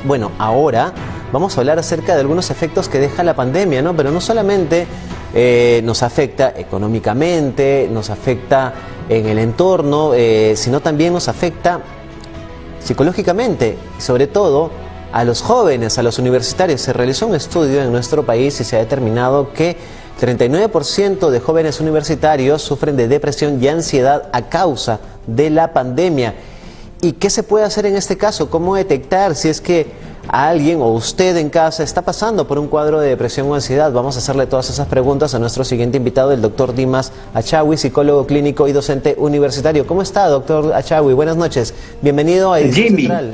Bueno, ahora vamos a hablar acerca de algunos efectos que deja la pandemia, ¿no? Pero no solamente nos afecta económicamente, nos afecta en el entorno, sino también nos afecta psicológicamente, y sobre todo a los jóvenes, a los universitarios. Se realizó un estudio en nuestro país y se ha determinado que 39% de jóvenes universitarios sufren de depresión y ansiedad a causa de la pandemia. ¿Y qué se puede hacer en este caso? ¿Cómo detectar si es que alguien o usted en casa está pasando por un cuadro de depresión o ansiedad? Vamos a hacerle todas esas preguntas a nuestro siguiente invitado, el doctor Dimas Achawi, psicólogo clínico y docente universitario. ¿Cómo está, doctor Achawi? Buenas noches. Bienvenido a Edición Central.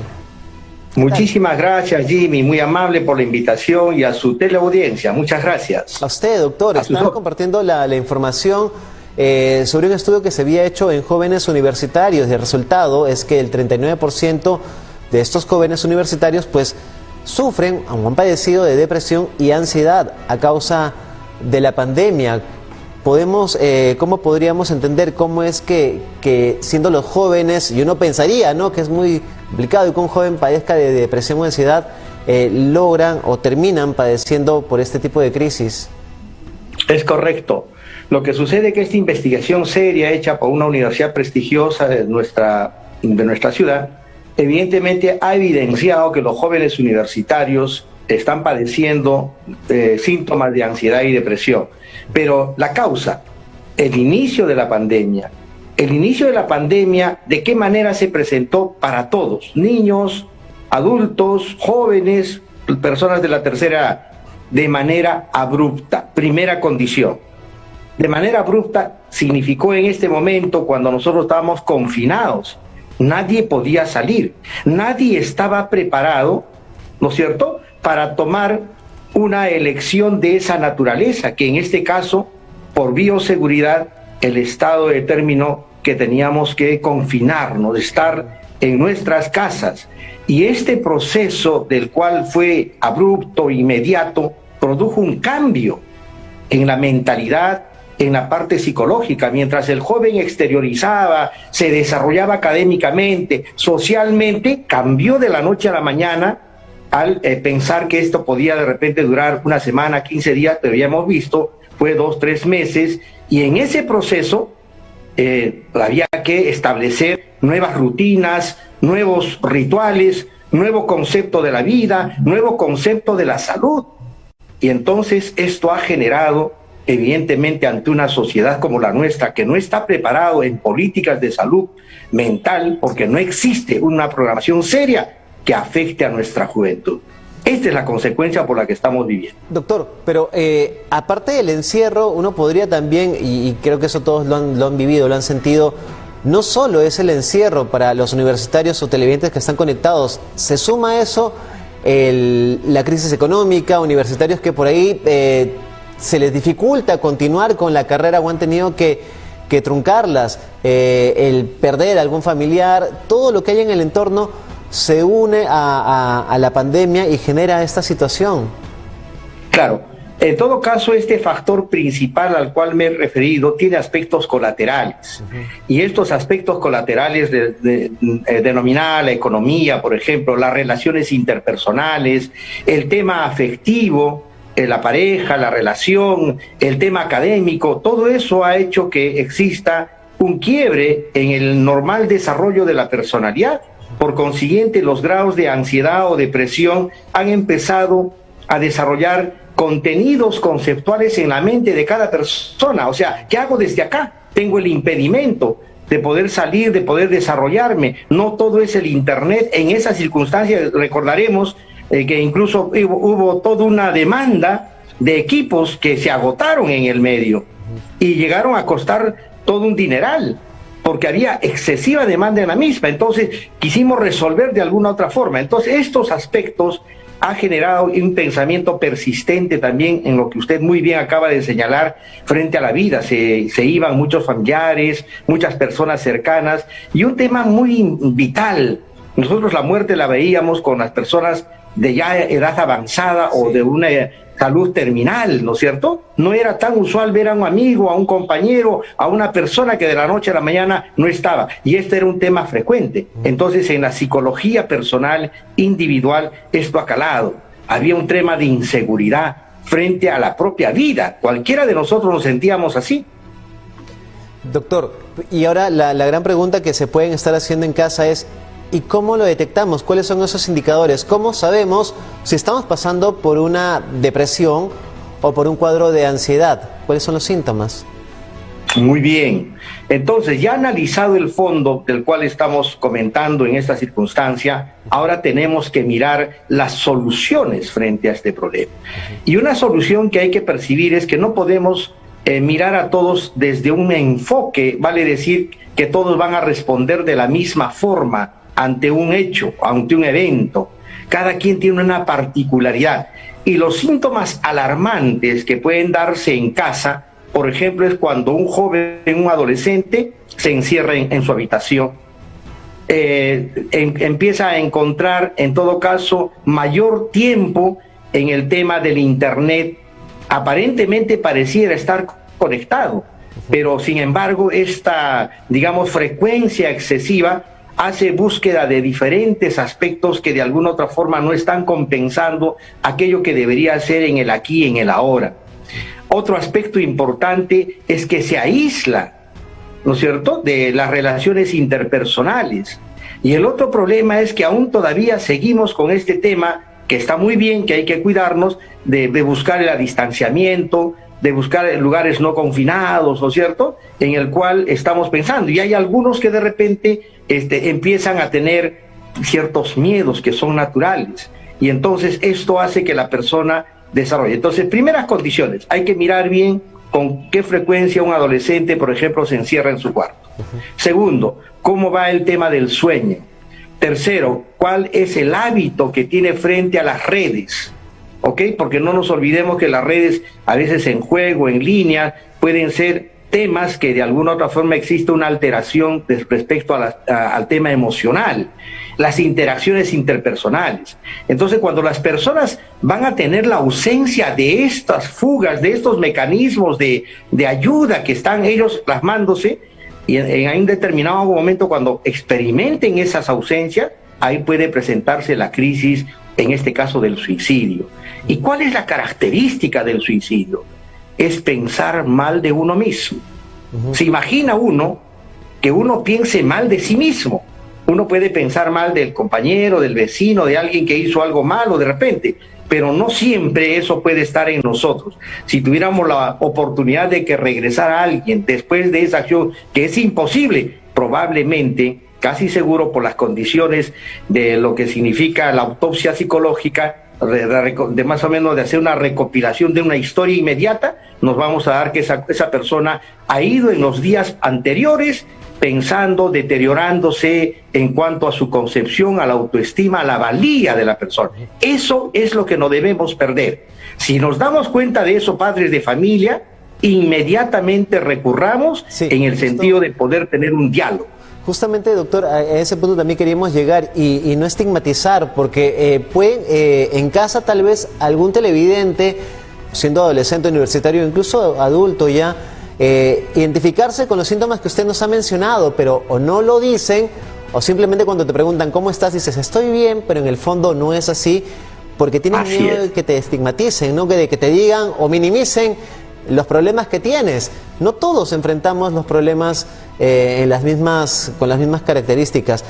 Muchísimas gracias, Jimmy, muy amable por la invitación y a su teleaudiencia. Muchas gracias. A usted, doctor. Estaba compartiendo la información sobre un estudio que se había hecho en jóvenes universitarios. El resultado es que el 39% de estos jóvenes universitarios pues sufren o han padecido de depresión y ansiedad a causa de la pandemia. ¿Cómo podríamos entender cómo es que siendo los jóvenes, y uno pensaría, ¿no?, que es muy complicado y que un joven padezca de depresión o ansiedad, logran o terminan padeciendo por este tipo de crisis? Es correcto. Lo que sucede es que esta investigación seria hecha por una universidad prestigiosa de nuestra ciudad, evidentemente ha evidenciado que los jóvenes universitarios están padeciendo síntomas de ansiedad y depresión. Pero la causa, el inicio de la pandemia, ¿de qué manera se presentó para todos? Niños, adultos, jóvenes, personas de la tercera edad, de manera abrupta. Primera condición. De manera abrupta significó en este momento, cuando nosotros estábamos confinados, nadie podía salir, nadie estaba preparado, ¿no es cierto?, para tomar una elección de esa naturaleza, que en este caso, por bioseguridad, el Estado determinó que teníamos que confinarnos, estar en nuestras casas. Y este proceso, del cual fue abrupto, inmediato, produjo un cambio en la mentalidad, en la parte psicológica. Mientras el joven exteriorizaba, se desarrollaba académicamente, socialmente, cambió de la noche a la mañana al pensar que esto podía de repente durar una semana, 15 días, pero ya hemos visto, fue 2, 3 meses, y en ese proceso había que establecer nuevas rutinas, nuevos rituales, nuevo concepto de la vida, nuevo concepto de la salud. Y entonces esto ha generado, evidentemente, ante una sociedad como la nuestra, que no está preparado en políticas de salud mental, porque no existe una programación seria que afecte a nuestra juventud. Esta es la consecuencia por la que estamos viviendo. Doctor, pero aparte del encierro, uno podría también, y creo que eso todos lo han vivido, lo han sentido, no solo es el encierro para los universitarios o televidentes que están conectados, se suma a eso la crisis económica, universitarios que por ahí se les dificulta continuar con la carrera o han tenido que truncarlas, el perder a algún familiar, todo lo que hay en el entorno se une a la pandemia y genera esta situación. Claro, en todo caso este factor principal al cual me he referido tiene aspectos colaterales. Y estos aspectos colaterales denominada la economía, por ejemplo, las relaciones interpersonales, el tema afectivo, la pareja, la relación, el tema académico, todo eso ha hecho que exista un quiebre en el normal desarrollo de la personalidad. Por consiguiente, los grados de ansiedad o depresión han empezado a desarrollar contenidos conceptuales en la mente de cada persona. O sea, ¿qué hago desde acá? Tengo el impedimento de poder salir, de poder desarrollarme. No todo es el Internet. En esas circunstancias recordaremos que incluso hubo toda una demanda de equipos que se agotaron en el medio y llegaron a costar todo un dineral, porque había excesiva demanda en la misma. Entonces quisimos resolver de alguna otra forma. Entonces estos aspectos han generado un pensamiento persistente también en lo que usted muy bien acaba de señalar frente a la vida. Se iban muchos familiares, muchas personas cercanas, y un tema muy vital. Nosotros la muerte la veíamos con las personas de ya edad avanzada o de una salud terminal, ¿no es cierto? No era tan usual ver a un amigo, a un compañero, a una persona que de la noche a la mañana no estaba. Y este era un tema frecuente. Entonces, en la psicología personal, individual, esto ha calado. Había un tema de inseguridad frente a la propia vida. Cualquiera de nosotros nos sentíamos así. Doctor, y ahora la gran pregunta que se pueden estar haciendo en casa es, ¿y cómo lo detectamos? ¿Cuáles son esos indicadores? ¿Cómo sabemos si estamos pasando por una depresión o por un cuadro de ansiedad? ¿Cuáles son los síntomas? Muy bien. Entonces, ya analizado el fondo del cual estamos comentando en esta circunstancia, ahora tenemos que mirar las soluciones frente a este problema. Y una solución que hay que percibir es que no podemos mirar a todos desde un enfoque, vale decir que todos van a responder de la misma forma ante un hecho, ante un evento. Cada quien tiene una particularidad. Y los síntomas alarmantes que pueden darse en casa, por ejemplo, es cuando un joven, un adolescente, se encierra en su habitación. Empieza a encontrar, en todo caso, mayor tiempo en el tema del Internet. Aparentemente pareciera estar conectado, pero sin embargo esta, digamos, frecuencia excesiva hace búsqueda de diferentes aspectos que de alguna otra forma no están compensando aquello que debería ser en el aquí y en el ahora. Otro aspecto importante es que se aísla, ¿no es cierto?, de las relaciones interpersonales. Y el otro problema es que aún todavía seguimos con este tema, que está muy bien, que hay que cuidarnos, de buscar el distanciamiento, de buscar lugares no confinados, ¿no es cierto?, en el cual estamos pensando. Y hay algunos que de repente empiezan a tener ciertos miedos que son naturales. Y entonces esto hace que la persona desarrolle. Entonces, primeras condiciones, hay que mirar bien con qué frecuencia un adolescente, por ejemplo, se encierra en su cuarto. Segundo, cómo va el tema del sueño. Tercero, cuál es el hábito que tiene frente a las redes, ¿ok? Porque no nos olvidemos que las redes, a veces en juego, en línea, pueden ser temas que de alguna otra forma existe una alteración respecto al tema emocional, las interacciones interpersonales. Entonces, cuando las personas van a tener la ausencia de estas fugas, de estos mecanismos de ayuda que están ellos plasmándose, y en un determinado momento cuando experimenten esas ausencias, ahí puede presentarse la crisis, en este caso del suicidio. ¿Y cuál es la característica del suicidio? Es pensar mal de uno mismo. Se imagina uno que uno piense mal de sí mismo. Uno puede pensar mal del compañero, del vecino, de alguien que hizo algo malo de repente, pero no siempre eso puede estar en nosotros. Si tuviéramos la oportunidad de que regresara alguien después de esa acción, que es imposible, probablemente, casi seguro por las condiciones de lo que significa la autopsia psicológica, de más o menos de hacer una recopilación de una historia inmediata, nos vamos a dar que esa persona ha ido en los días anteriores pensando, deteriorándose en cuanto a su concepción, a la autoestima, a la valía de la persona. Eso es lo que no debemos perder. Si nos damos cuenta de eso, padres de familia, inmediatamente recurramos en el sentido de poder tener un diálogo. Justamente, doctor, a ese punto también queríamos llegar y no estigmatizar, porque puede en casa tal vez algún televidente, siendo adolescente, universitario, incluso adulto ya, identificarse con los síntomas que usted nos ha mencionado, pero o no lo dicen, o simplemente cuando te preguntan cómo estás dices estoy bien, pero en el fondo no es así, porque tienen miedo de que te estigmaticen, ¿no? De que te digan o minimicen los problemas que tienes. No todos enfrentamos los problemas con las mismas características.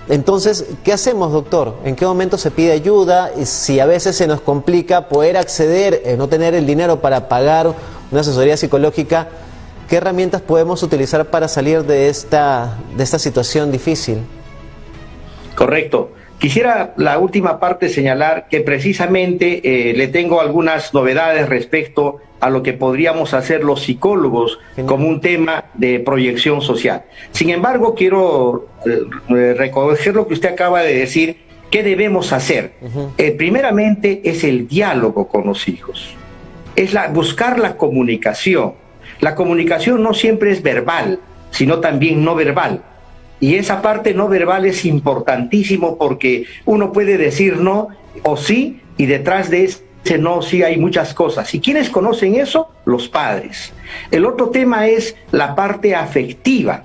Entonces, ¿qué hacemos, doctor? ¿En qué momento se pide ayuda? Y si a veces se nos complica poder acceder, no tener el dinero para pagar una asesoría psicológica, ¿qué herramientas podemos utilizar para salir de esta situación difícil? Correcto. Quisiera la última parte señalar que precisamente le tengo algunas novedades respecto a lo que podríamos hacer los psicólogos como un tema de proyección social. Sin embargo, quiero recoger lo que usted acaba de decir, ¿qué debemos hacer? Primeramente es el diálogo con los hijos, es buscar la comunicación. La comunicación no siempre es verbal, sino también no verbal. Y esa parte no verbal es importantísimo porque uno puede decir no o sí y detrás de ese no sí hay muchas cosas. ¿Y quiénes conocen eso? Los padres. El otro tema es la parte afectiva.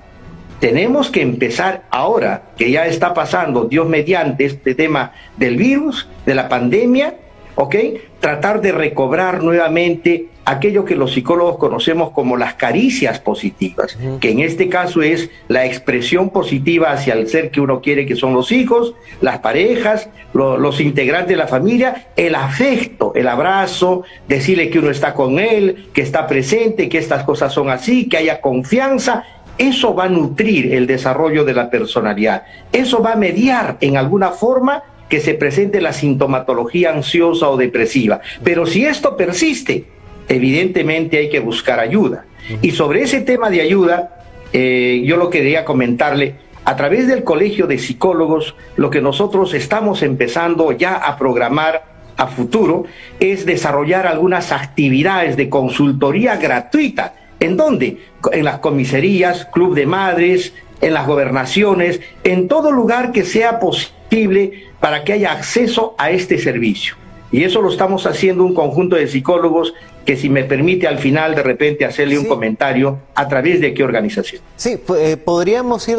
Tenemos que empezar ahora, que ya está pasando, Dios mediante, este tema del virus, de la pandemia, ¿ok? Tratar de recobrar nuevamente aquello que los psicólogos conocemos como las caricias positivas, que en este caso es la expresión positiva hacia el ser que uno quiere, que son los hijos, las parejas, los integrantes de la familia, el afecto, el abrazo, decirle que uno está con él, que está presente, que estas cosas son así, que haya confianza. Eso va a nutrir el desarrollo de la personalidad. Eso va a mediar en alguna forma que se presente la sintomatología ansiosa o depresiva. Pero si esto persiste, evidentemente hay que buscar ayuda. Y sobre ese tema de ayuda, yo lo quería comentarle, a través del Colegio de Psicólogos, lo que nosotros estamos empezando ya a programar a futuro es desarrollar algunas actividades de consultoría gratuita. ¿En dónde? En las comisarías, club de madres, en las gobernaciones, en todo lugar que sea posible para que haya acceso a este servicio. Y eso lo estamos haciendo un conjunto de psicólogos que, si me permite al final de repente hacerle un comentario, ¿a través de qué organización? Sí, podríamos ir,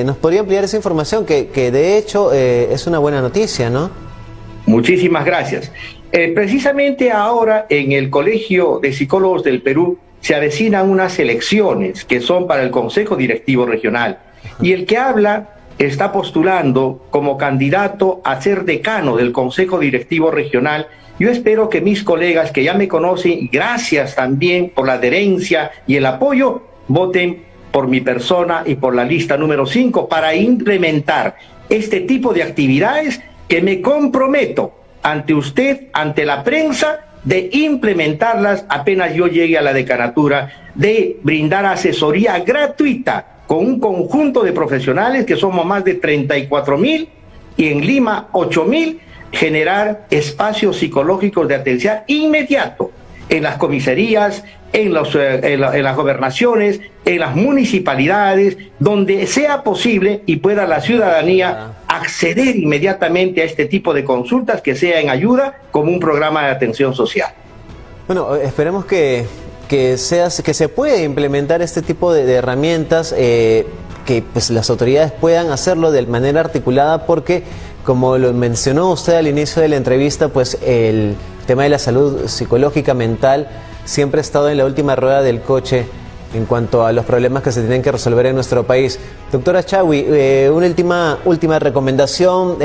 nos podría ampliar esa información que de hecho es una buena noticia, ¿no? Muchísimas gracias. Precisamente ahora en el Colegio de Psicólogos del Perú se avecinan unas elecciones que son para el Consejo Directivo Regional, y el que habla está postulando como candidato a ser decano del Consejo Directivo Regional. Yo espero que mis colegas que ya me conocen, gracias también por la adherencia y el apoyo, voten por mi persona y por la lista número 5 para implementar este tipo de actividades que me comprometo ante usted, ante la prensa, de implementarlas apenas yo llegue a la decanatura, de brindar asesoría gratuita con un conjunto de profesionales que somos más de 34,000 y en Lima 8,000, generar espacios psicológicos de atención inmediato en las comisarías, en las gobernaciones, en las municipalidades, donde sea posible y pueda la ciudadanía acceder inmediatamente a este tipo de consultas que sea en ayuda como un programa de atención social. Bueno, esperemos que se pueda implementar este tipo de herramientas, que pues las autoridades puedan hacerlo de manera articulada, porque como lo mencionó usted al inicio de la entrevista, pues el tema de la salud psicológica, mental, siempre ha estado en la última rueda del coche en cuanto a los problemas que se tienen que resolver en nuestro país. Doctora Chaui, una última recomendación,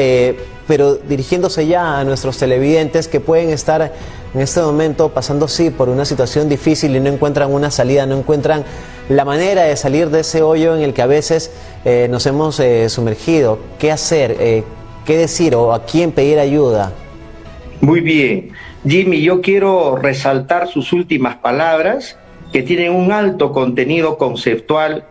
pero dirigiéndose ya a nuestros televidentes que pueden estar en este momento pasando por una situación difícil y no encuentran una salida, no encuentran la manera de salir de ese hoyo en el que a veces nos hemos sumergido. ¿Qué hacer? ¿Qué decir o a quién pedir ayuda? Muy bien. Jimmy, yo quiero resaltar sus últimas palabras, que tienen un alto contenido conceptual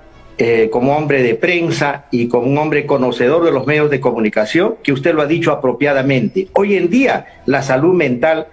como hombre de prensa y como un hombre conocedor de los medios de comunicación, que usted lo ha dicho apropiadamente. Hoy en día la salud mental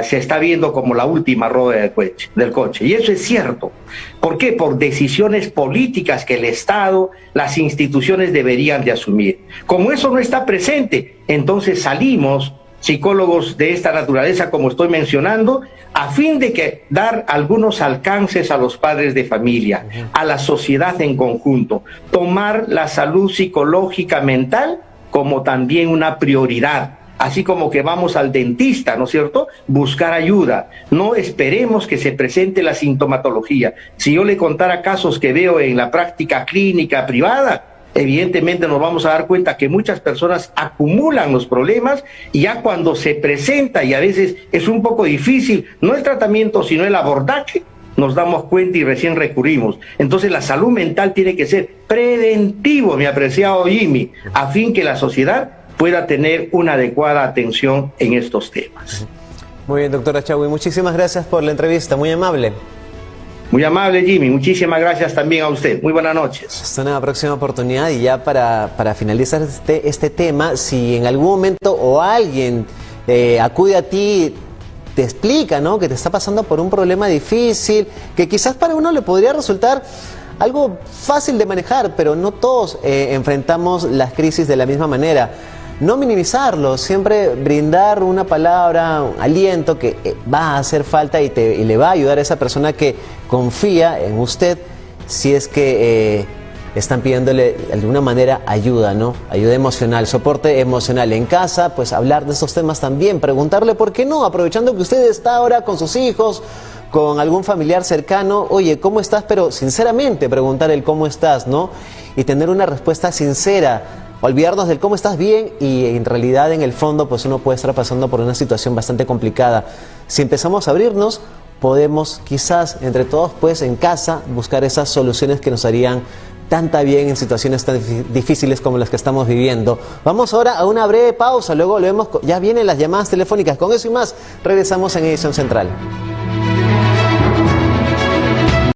se está viendo como la última rueda del coche, y eso es cierto. ¿Por qué? Por decisiones políticas que el Estado, las instituciones deberían de asumir. Como eso no está presente, entonces salimos psicólogos de esta naturaleza, como estoy mencionando, a fin de dar algunos alcances a los padres de familia, a la sociedad en conjunto, tomar la salud psicológica mental como también una prioridad, así como que vamos al dentista, ¿no es cierto?, buscar ayuda. No esperemos que se presente la sintomatología. Si yo le contara casos que veo en la práctica clínica privada, evidentemente nos vamos a dar cuenta que muchas personas acumulan los problemas, y ya cuando se presenta, y a veces es un poco difícil, no el tratamiento sino el abordaje, nos damos cuenta y recién recurrimos. Entonces la salud mental tiene que ser preventivo, mi apreciado Jimmy, a fin que la sociedad pueda tener una adecuada atención en estos temas. Muy bien, doctora Chaui, muchísimas gracias por la entrevista, muy amable. Muy amable, Jimmy. Muchísimas gracias también a usted. Muy buenas noches. Hasta una próxima oportunidad. Y ya para finalizar este tema, si en algún momento o alguien acude a ti, te explica, ¿no?, que te está pasando por un problema difícil, que quizás para uno le podría resultar algo fácil de manejar, pero no todos enfrentamos las crisis de la misma manera. No minimizarlo, siempre brindar una palabra, un aliento que va a hacer falta y le va a ayudar a esa persona que confía en usted, si es que están pidiéndole de alguna manera ayuda, ¿no? Ayuda emocional, soporte emocional en casa, pues hablar de esos temas también, preguntarle por qué no, aprovechando que usted está ahora con sus hijos, con algún familiar cercano, oye, ¿cómo estás? Pero sinceramente preguntar el cómo estás, ¿no? Y tener una respuesta sincera. Olvidarnos del cómo estás bien y en realidad en el fondo pues uno puede estar pasando por una situación bastante complicada. Si empezamos a abrirnos, podemos quizás entre todos pues en casa buscar esas soluciones que nos harían tanta bien en situaciones tan difíciles como las que estamos viviendo. Vamos ahora a una breve pausa, luego lo vemos, ya vienen las llamadas telefónicas. Con eso y más, regresamos en Edición Central.